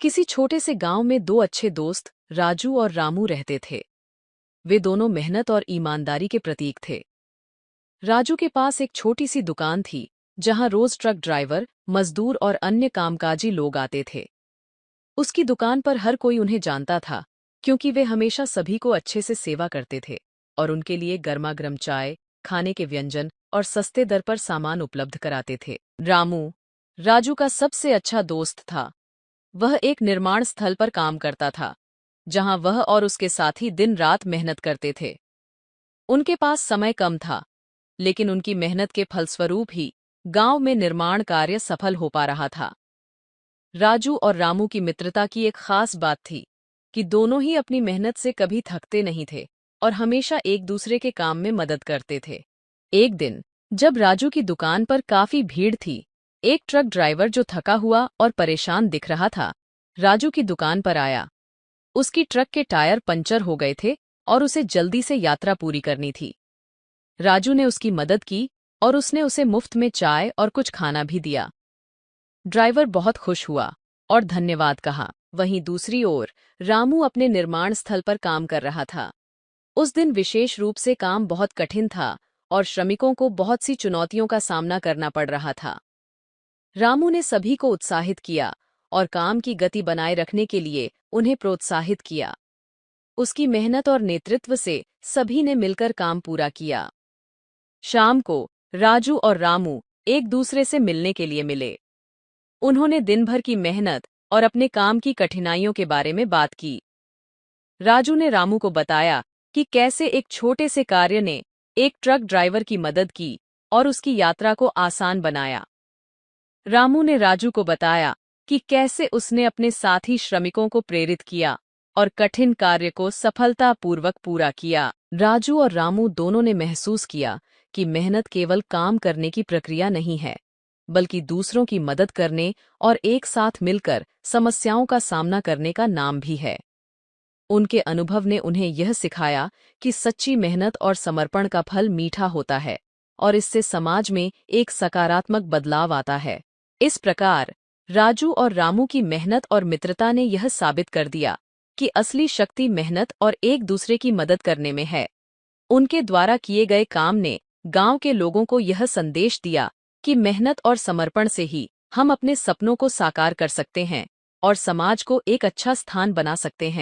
किसी छोटे से गांव में दो अच्छे दोस्त राजू और रामू रहते थे। वे दोनों मेहनत और ईमानदारी के प्रतीक थे। राजू के पास एक छोटी सी दुकान थी, जहां रोज ट्रक ड्राइवर, मजदूर और अन्य कामकाजी लोग आते थे। उसकी दुकान पर हर कोई उन्हें जानता था, क्योंकि वे हमेशा सभी को अच्छे से सेवा करते थे और उनके लिए गर्मागर्म चाय, खाने के व्यंजन और सस्ते दर पर सामान उपलब्ध कराते थे। रामू राजू का सबसे अच्छा दोस्त था। वह एक निर्माण स्थल पर काम करता था, जहां वह और उसके साथी दिन रात मेहनत करते थे। उनके पास समय कम था, लेकिन उनकी मेहनत के फलस्वरूप ही गांव में निर्माण कार्य सफल हो पा रहा था। राजू और रामू की मित्रता की एक खास बात थी कि दोनों ही अपनी मेहनत से कभी थकते नहीं थे और हमेशा एक दूसरे के काम में मदद करते थे। एक दिन, जब राजू की दुकान पर काफी भीड़ थी, एक ट्रक ड्राइवर जो थका हुआ और परेशान दिख रहा था, राजू की दुकान पर आया। उसकी ट्रक के टायर पंचर हो गए थे और उसे जल्दी से यात्रा पूरी करनी थी। राजू ने उसकी मदद की और उसने उसे मुफ्त में चाय और कुछ खाना भी दिया। ड्राइवर बहुत खुश हुआ और धन्यवाद कहा। वहीं दूसरी ओर रामू अपने निर्माण स्थल पर काम कर रहा था। उस दिन विशेष रूप से काम बहुत कठिन था और श्रमिकों को बहुत सी चुनौतियों का सामना करना पड़ रहा था। रामू ने सभी को उत्साहित किया और काम की गति बनाए रखने के लिए उन्हें प्रोत्साहित किया। उसकी मेहनत और नेतृत्व से सभी ने मिलकर काम पूरा किया। शाम को राजू और रामू एक दूसरे से मिलने के लिए मिले। उन्होंने दिन भर की मेहनत और अपने काम की कठिनाइयों के बारे में बात की। राजू ने रामू को बताया कि कैसे एक छोटे से कार्य ने एक ट्रक ड्राइवर की मदद की और उसकी यात्रा को आसान बनाया। रामू ने राजू को बताया कि कैसे उसने अपने साथी श्रमिकों को प्रेरित किया और कठिन कार्य को सफलतापूर्वक पूरा किया। राजू और रामू दोनों ने महसूस किया कि मेहनत केवल काम करने की प्रक्रिया नहीं है, बल्कि दूसरों की मदद करने और एक साथ मिलकर समस्याओं का सामना करने का नाम भी है। उनके अनुभव ने उन्हें यह सिखाया कि सच्ची मेहनत और समर्पण का फल मीठा होता है और इससे समाज में एक सकारात्मक बदलाव आता है। इस प्रकार राजू और रामू की मेहनत और मित्रता ने यह साबित कर दिया कि असली शक्ति मेहनत और एक दूसरे की मदद करने में है। उनके द्वारा किए गए काम ने गांव के लोगों को यह संदेश दिया कि मेहनत और समर्पण से ही हम अपने सपनों को साकार कर सकते हैं और समाज को एक अच्छा स्थान बना सकते हैं।